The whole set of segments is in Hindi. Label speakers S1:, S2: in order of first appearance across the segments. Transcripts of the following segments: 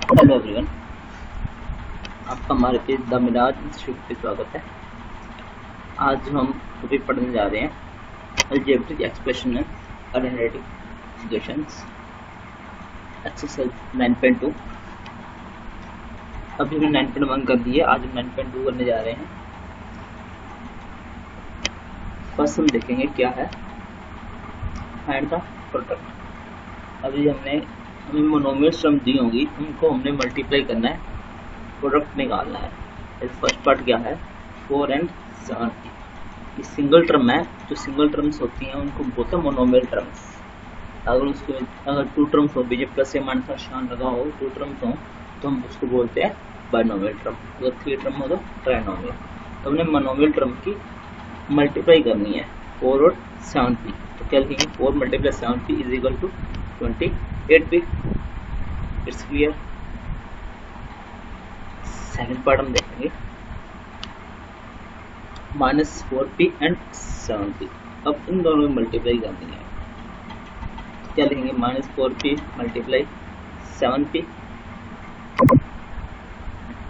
S1: हेलो एवरीवन, आपका हमारे पेज द मिराज इंस्टीट्यूट पे स्वागत है। आज जो हम टॉपिक पढ़ने जा रहे हैं algebraic expression and arithmetic equations exercise 9.2। अभी हमने 9.1 कर दिए, आज हम 9.2 करने जा रहे हैं। फर्स्ट हम देखेंगे क्या है फाइंड द प्रोडक्ट। अभी हमें मोनोमियल टर्म दी होंगी, उनको हमने मल्टीप्लाई करना है, प्रोडक्ट निकालना है। फर्स्ट पार्ट क्या है 4 and 7। ये सिंगल टर्म है, जो सिंगल टर्म्स होती हैं उनको बोलते हैं मोनोमियल टर्म्स। अगर टू टर्म्स हो, बीजे प्लस या माइनस का निशान लगा हो, टू टर्म्स हो तो हम उसको बोलते हैं बाइनोमियल टर्म। अगर थ्री टर्म हो तो ट्राइनोमियल। तो हमने मोनोमियल टर्म की मल्टीप्लाई करनी है 4 और 7p। तो क्या लिखेंगे 4 × 7p is equal to 28p। It's clear. Second part हम देखेंगे -4p एंड 7p। अब इन दोनों में मल्टीप्लाई करनी है, क्या लिखेंगे -4p × 7p।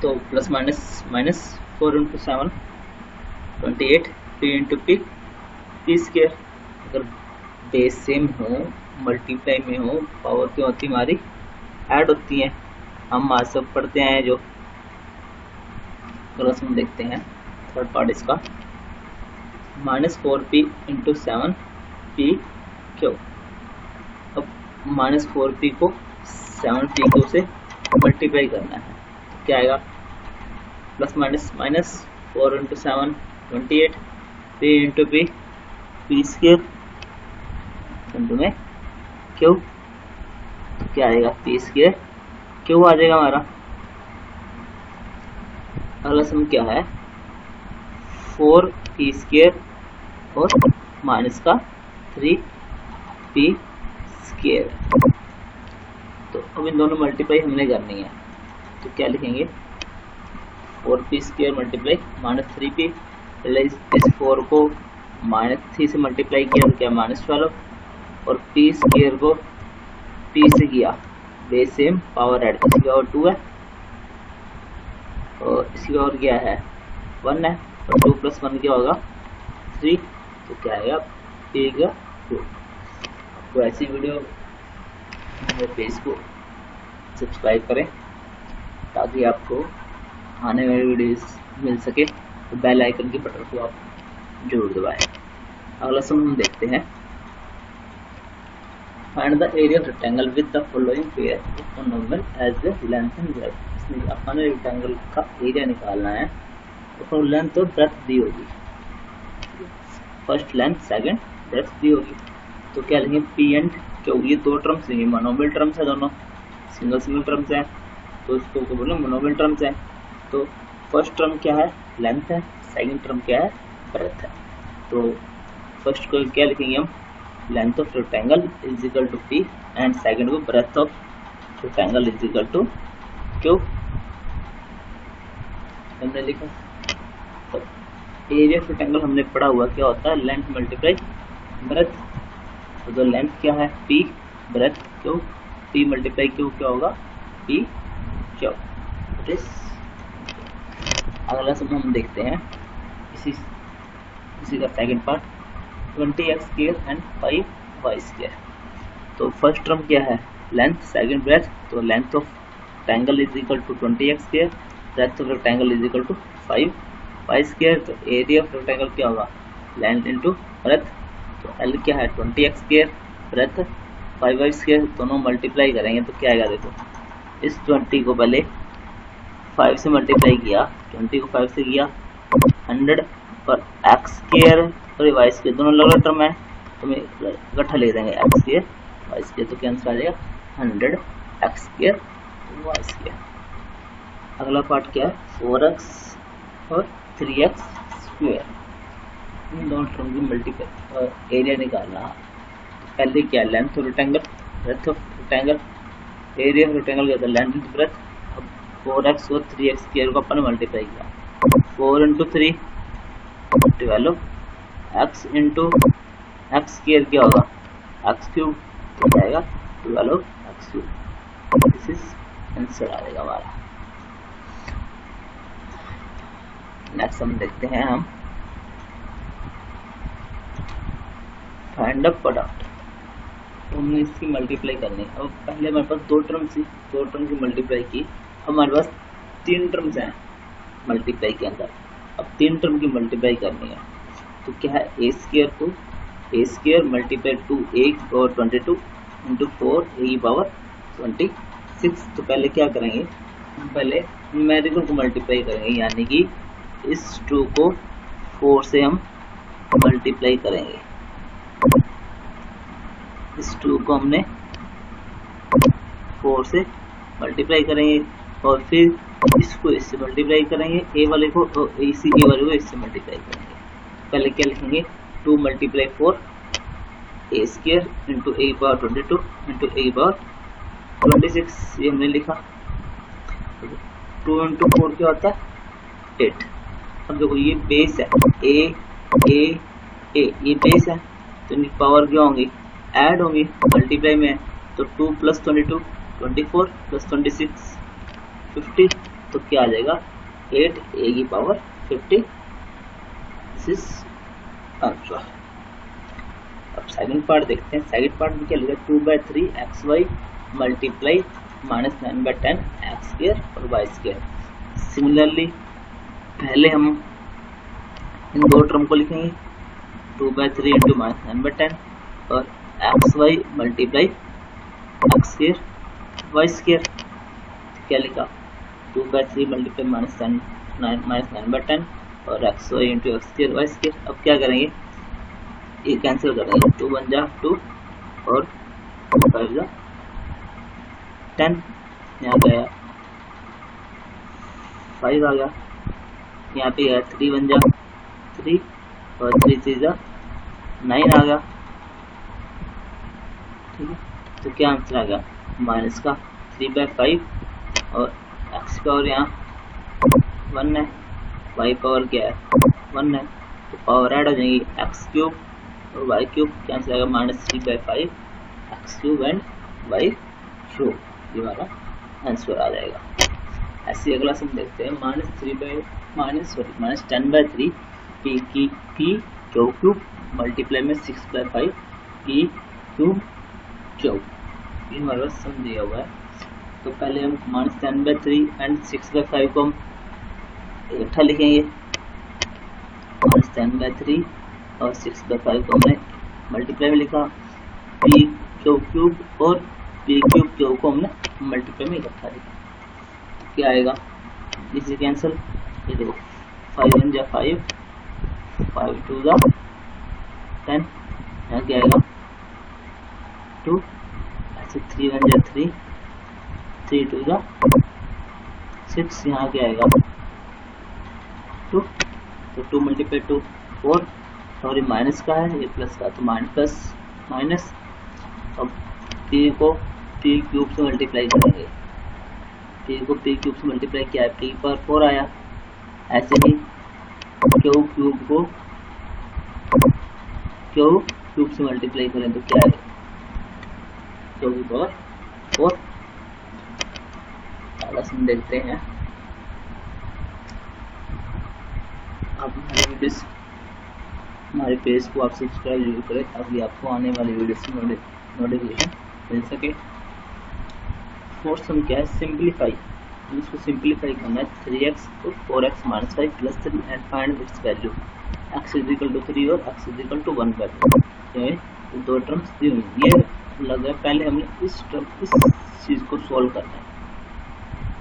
S1: तो plus minus -4 × 7 28, p × p p square. अगर बेस सेम हो, मल्टीप्लाई में हो, पावर क्यों होती हमारी ऐड होती है। हम आज सब पढ़ते हैं जो क्लास में देखते हैं। थर्ड पार्ट इसका -4p × 7p क्यों। अब -4p को 7p से मल्टीप्लाई करना है, तो क्या आएगा plus minus -4 × 7 28, p × p p square में क्यों। तो क्या आएगा p स्क्वायर क्यों आ जाएगा हमारा। अगला सम क्या है 4p स्क्वायर और माइनस का 3p स्क्वायर। तो अब इन दोनों मल्टीप्लाई हमने करनी है, तो क्या लिखेंगे 4p स्क्वायर मल्टीप्लाई -3p। इस 4 को -3 से मल्टीप्लाई किया तो क्या -12, और p स्क्वायर को p से किया, बेस सेम पावर ऐड, इसकी पावर 2 है और इसकी पावर क्या है 1 है, और 2 + 1 क्या होगा 3। तो क्या आएगा p का 2। आपको ऐसी वीडियो मेरे पेज को सब्सक्राइब करें ताकि आपको आने वाली वीडियोस मिल सके। तो बेल आइकन के बटन को आप जरूर दबाएं। अगला सम हम देखते हैं find the area of rectangle with the following pair of monomial as the length and breadth. इसमें अपन रेक्टेंगल का एरिया निकालना है, तो लेंथ और ब्रेड्थ दी होगी। फर्स्ट लेंथ, सेकंड ब्रेड्थ दी होगी। तो क्या लेंगे p एंड q। ये दो टर्म्स लेंगे, मोनोमियल टर्म्स है, दोनों सिंगल टर्म्स है, तो इसको क्या बोले मोनोमियल टर्म्स है। तो फर्स्ट टर्म क्या है लेंथ है, सेकंड टर्म क्या है ब्रेड्थ है। तो फर्स्ट को क्या लिखेंगे हम length of rectangle is equal to p and second को breadth of rectangle is equal to q। हमने लिखा। तो एरिया ऑफ रेक्टेंगल हमने पढ़ा हुआ क्या होता है लेंथ मल्टीप्लाई ब्रेड्थ। तो जो लेंथ क्या है p, breadth q, p × q क्या होगा p q। अगला सम हम देखते हैं इसी का second part 20x² and 5y²। तो फर्स्ट टर्म क्या है लेंथ, सेकंड ब्रेड्थ। तो length of rectangle is equal to 20x², breadth of rectangle is equal to 5y²। तो एरिया ऑफ रेक्टेंगल क्या होगा लेंथ इंटू ब्रेड्थ। तो L क्या है 20x², ब्रेड्थ 5y², दोनों मल्टीप्लाई करेंगे तो क्या आएगा। देखो इस 20 को पहले 5 से मल्टीप्लाई किया, 20 को 5 से किया 100, और x² और y² दोनों अलग अलग टर्म है, तो मैं इकट्ठा ले देंगे x² y²। तो कैंसिल आ जाएगा 100 x² y²। अगला पार्ट क्या है 4x और 3x²। इन दोनों टर्म की मल्टीप्लाई एरिया निकालना। पहले क्या length of rectangle, breadth of rectangle, area of rectangle क्या था लेंथ इंटू ब्रेड्थ। अब 4x और 3x² को अपन मल्टीप्लाई किया, 4 × 3 12, x × x² क्या होगा x³, तो जाएगा 12x³। दिस इज आंसर आ जाएगा हमारा। नेक्स्ट हम देखते हैं हम फाइंड द प्रोडक्ट। हमने इसकी मल्टीप्लाई करनी है। अब पहले हमारे पास दो टर्म थी, दो टर्म की मल्टीप्लाई की। हमारे पास तीन टर्म्स हैं मल्टीप्लाई के अंदर। अब तीन टर्म की मल्टीप्लाई करनी है तो क्या है, A square to A square multiply to A power 22 into 4 A की पावर 26। तो पहले क्या करेंगे, हम पहले न्यूमेरिकल को मल्टीप्लाई करेंगे, यानी कि इस 2 को 4 से हम मल्टीप्लाई करेंगे। इस 2 को हमने 4 से मल्टीप्लाई करेंगे और फिर इसको इससे मल्टीप्लाई करेंगे, ए वाले को तो ए वाले को इससे मल्टीप्लाई करेंगे। पहले क्या लिखेंगे, 2 मल्टीप्लाई 4 ए स्क्वायर इंटू ए पावर 22 इंटू ए पावर 26, ये हमने लिखा। 2 इंटू 4 क्या होता है 8। अब देखो ये बेस है, ए ये बेस है तो इनकी पावर क्या होंगी, ऐड होंगी, मल्टीप्लाई में है तो 2 प्लस 22 24 प्लस 26 50। तो क्या आ जाएगा 8 ए की पावर 50। This is answer. अब सेकंड पार्ट देखते हैं। सेकंड पार्ट में क्या लिखा, 2/3 xy मल्टीप्लाई -9/10 x स्क्वायर और y स्क्वायर। सिमिलरली पहले हम इन दो टर्म को लिखेंगे, 2/3 इंटू -9/10 और xy multiply x square y square. क्या लिखा, 2/3 मल्टीप्लाई -9/10 और xy into x square y square. अब क्या करेंगे, ये कैंसिल करेंगे, 2 1 जा 2 और 5 जा 10। यहाँ पे 5 आ गया, यहाँ पे 3 1 जा 3 और 3 3 जा 9 आ गया। ठीक है, तो क्या आंसर आ गया, माइनस का 3/5 और x पावर यहाँ 1 है, y पावर क्या है 1 है, तो पावर ऐड हो जाएगी x क्यूब और y क्यूब। क्या आंसर आएगा, -3/5 x cube and y cube. ये हमारा आंसर आ जाएगा। ऐसे अगला सम देखते हैं, -10/3 p क्यूब मल्टीप्लाई में 6/5 p क्यूब क्यूब। ये हमारे पास सम दिया हुआ है। तो पहले हम -10/3 एंड 6/5 को हम इकट्ठा लिखेंगे। -10/3 और 6/5 को हमने मल्टीप्लाई में लिखा, p क्यूब और p क्यूब को हमने मल्टीप्लाई में इकट्ठा लिखा। तो क्या आएगा, इसे कैंसिल, ये देखो 5 1 जा 5 5 2 जा 10, यहाँ क्या आएगा 2, ऐसे 3 1 जा 3 3 2 जा 6, यहाँ क्या आएगा 2। तो 2 मल्टीप्लाई 2 4, और ये माइनस का है, ये प्लस का, तो माइनस। अब p को p क्यूब से मल्टीप्लाई करेंगे, p को p क्यूब से मल्टीप्लाई किया है, p पर 4 आया। ऐसे ही q क्यूब को q क्यूब से मल्टीप्लाई करें तो क्या आएगा, q की पावर 4। अगला सम देखते हैं। आप हमारे पेज को आप सब्सक्राइब जरूर करें ताकि आपको आने वाली वीडियोस की नोटिफिकेशन मिल सके। फोर्थ सम क्या है, सिंप्लीफाई। इसको सिंप्लीफाई करना है, 3x को 4x - 5 + 3 and find its value. x = 3 और x = 1/2। तो दो टर्म्स दी हुई, ये लगा पहले हमने इस चीज को सोल्व करना है,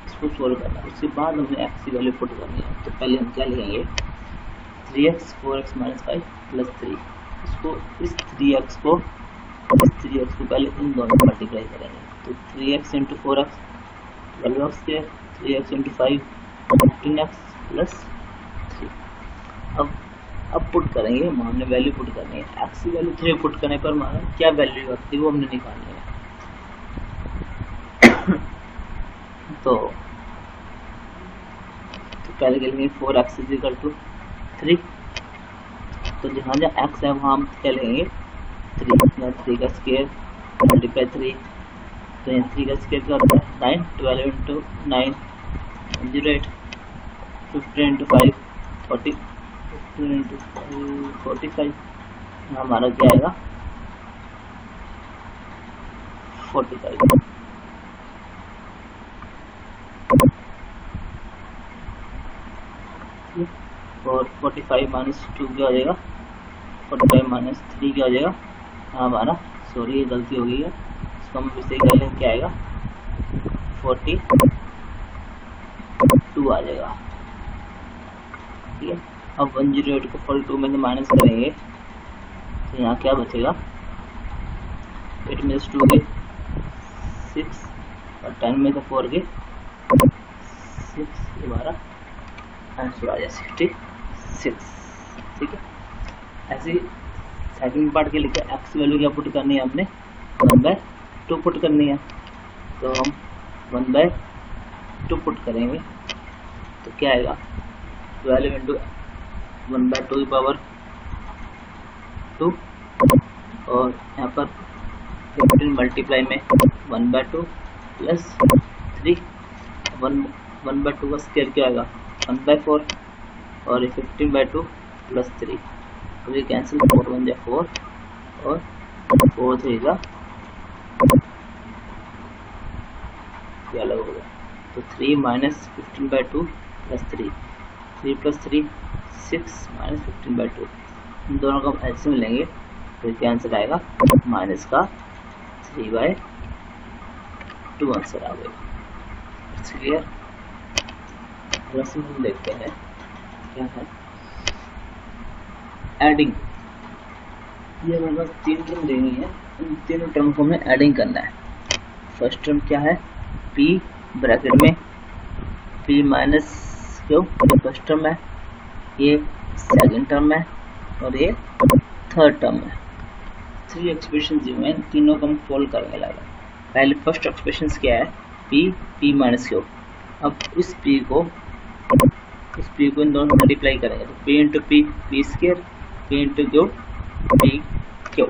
S1: इसको सोल्व करना है, उसके बाद हमने x की वैल्यू पुट करनी है। तो पहले हम क्या लिखेंगे, 3x 4x - 5 + 3। इसको इस 3x को पहले इन दोनों में मल्टीप्लाई करेंगे। तो 3x × 4x 12x के, 3x × 5 15x + 3। अब पुट करेंगे, हमने वैल्यू पुट करनी है। x की वैल्यू 3 पुट करने पर हमारा क्या वैल्यू आती है वो हमने निकालनी है। तो पहले के लिए 4x = 3। तो जहाँ x है वहाँ हम क्या लेंगे 3, या 3 का स्क्वायर मल्टीप्लाई 3 तो यहाँ 3 का स्क्वायर क्या होता है 9, 12 इंटू 9 08, 15 इंटू 5 40, 15 इंटू 45, हमारा क्या आएगा 45। और 45 माइनस 2 क्या हो जाएगा 45 माइनस 3 क्या हो जाएगा हमारा, सॉरी ये गलती हो गई है, इसको हम इसे कर लेंगे, क्या आएगा 42 आ जाएगा। ठीक है, अब 108 को 42 में से माइनस करेंगे तो यहाँ क्या बचेगा 8 में से 2 के 6 और 10 में से 4 के 6, हमारा आंसर आ जाए 66। ठीक है, ऐसे सेकंड पार्ट के लिए एक्स वैल्यू क्या पुट करनी है हमने 1/2 पुट करनी है, तो हम 1/2 पुट करेंगे तो क्या आएगा 12 इंटू 1/2 की पावर 2 और यहाँ पर 15 मल्टीप्लाई में 1/2 प्लस 3, 1/2 का स्क्वायर क्या आएगा 1/4 और ये 15/2 प्लस 3, तो ये कैंसिल 4 1 जा 4 और 4 3 जा 12 हो गया, तो 3 माइनस 15/2 प्लस 3, 3 प्लस 3 6 माइनस 15/2, इन दोनों का हम एलसीएम लेंगे तो क्या आंसर आएगा माइनस का 3/2 आंसर आ गया। क्लियर, हम देखते हैं क्या है एडिंग। ये हमारे पास 3 टर्म देनी है, इन तीनों टर्म को हमें एडिंग करना है। फर्स्ट टर्म क्या है p ब्रैकेट में p माइनस क्यू, ये फर्स्ट टर्म है, ये सेकंड टर्म है और ये थर्ड टर्म है। 3 एक्सप्रेशन जो है तीनों को हम सोल्व करेंगे लगा। पहले फर्स्ट एक्सप्रेशन क्या है p माइनस क्यू, अब इस p को इन दोनों से मल्टीप्लाई करेंगे तो p into P P square, p into Q P Q,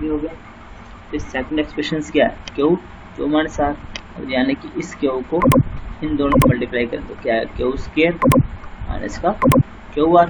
S1: ये हो गया। तो सेकंड एक्सप्रेशन क्या है क्यू माइनस आर, यानी कि इस क्यू को इन दोनों को मल्टीप्लाई करें तो क्या है क्यू स्क्वायर माइनस का क्यू आर।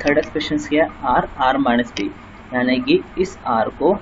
S1: थर्ड एक्सप्रेशन क्या है आर माइनस पी, यानी कि इस आर को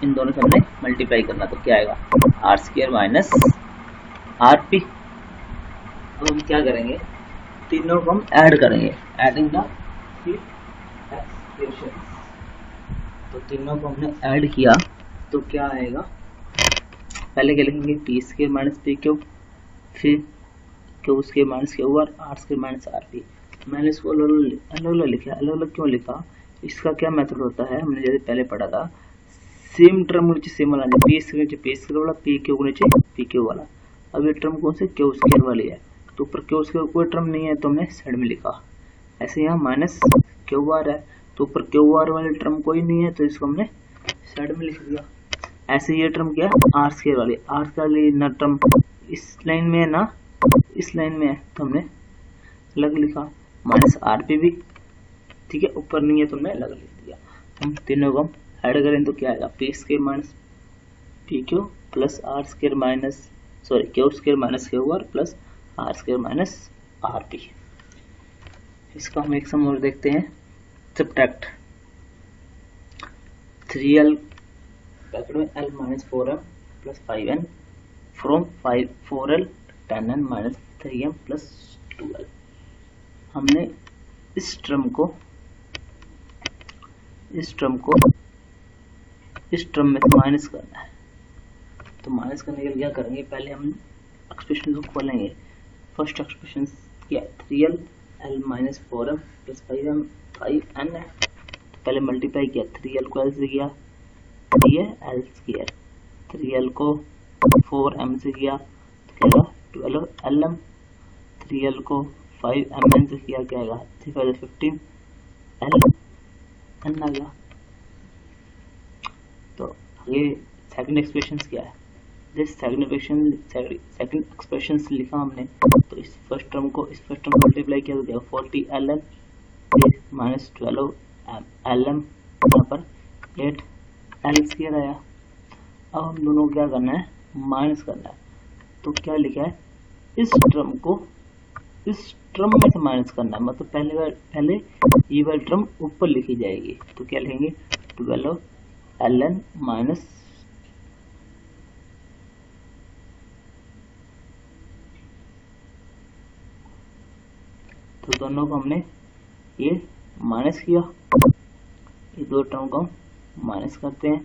S1: इन दोनों से हमने मल्टीप्लाई करना तो क्या आएगा R square minus R P. अब हम क्या करेंगे तीनों को हम ऐड करेंगे, एडिंग द एक्सप्रेशन। तो तीनों को हमने ऐड किया तो क्या आएगा, पहले क्या लिखेंगे T square minus P Q, फिर Q square minus Q R square minus R P. मैंने इसको अलग अलग लिखा, अलग अलग क्यों लिखा, इसका क्या मेथड होता है हमने जैसे पहले पढ़ा था, सेम टर्म नीचे सेम वाला पी स्क्वायर वाला पी क्यू नीचे पी क्यू वाला। अब ये टर्म कौन से क्यू स्क्वायर वाली है, तो ऊपर क्यू स्क्वायर कोई टर्म नहीं है तो हमने साइड में लिखा। ऐसे यहाँ माइनस क्यू आर है तो ऊपर क्यू आर वाली टर्म कोई नहीं है तो इसको हमने साइड में लिख दिया। ऐसे ये टर्म क्या है आर स्क्वायर वाली, आर स्क्वायर वाली ना टर्म इस लाइन में है ना इस लाइन में है तो हमने अलग लिखा, माइनस आर पी भी ठीक है, ऊपर नहीं है तो हमने अलग लिख दिया। हम तीनों को ऐड करें तो क्या आएगा P square minus P Q plus R square minus Q square minus Q R plus R square minus R P. इसका हम एक सम और देखते हैं, सब्ट्रैक्ट 3l ब्रैकेट में l minus 4m plus 5n from 4l 10n minus 3m plus 2l। हमने इस टर्म में से माइनस करना है, तो माइनस करने के लिए क्या करेंगे, पहले हम एक्सप्रेशन को खोलेंगे। फर्स्ट एक्सप्रेशन क्या है 3l l minus 4m plus 5n है, तो पहले मल्टीप्लाई किया 3l को l से किया, ये l स्क्वायर, 3l को 4m से किया तो क्या 12lm, 3l को 5mn से किया क्या आएगा 3 15 l आ गया। तो ये सेकंड एक्सप्रेशन क्या है, सेकंड एक्सप्रेशन लिखा हमने, तो इस फर्स्ट टर्म को मल्टीप्लाई किया तो क्या 40ln माइनस 12lm, यहाँ पर 8l स्क्वायर आया। अब हम दोनों को क्या करना है, माइनस करना है। तो क्या लिखा है, इस टर्म को इस टर्म में से माइनस करना है, मतलब पहले ये वाली टर्म ऊपर लिखी जाएगी। तो क्या लिखेंगे, 12 ln माइनस तो दोनों को हमने ये माइनस किया, ये दो टर्म को माइनस करते हैं।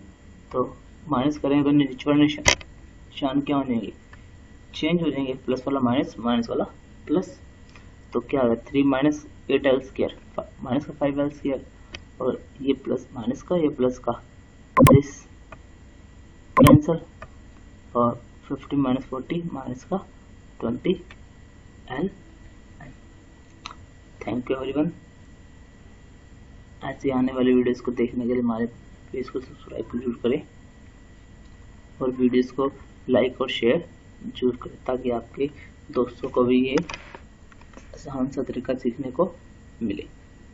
S1: तो माइनस करेंगे तो निचला निशान क्या हो जाएंगे, चेंज हो जाएंगे, प्लस वाला माइनस, माइनस वाला प्लस। तो क्या होगा, 3 माइनस 8l स्क्वायर माइनस का 5l स्क्वायर, और ये प्लस माइनस का, ये प्लस का, दिस कैंसल, और 50 माइनस 40 माइनस का 20l। Thank you everyone. ऐसे आने वाले वीडियोस को देखने के लिए हमारे पेज को सब्सक्राइब जरूर करें और वीडियोस को लाइक और शेयर जरूर करें, ताकि आपके दोस्तों को भी ये आसान सा तरीका सीखने को मिले।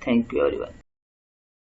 S1: Thank you everyone.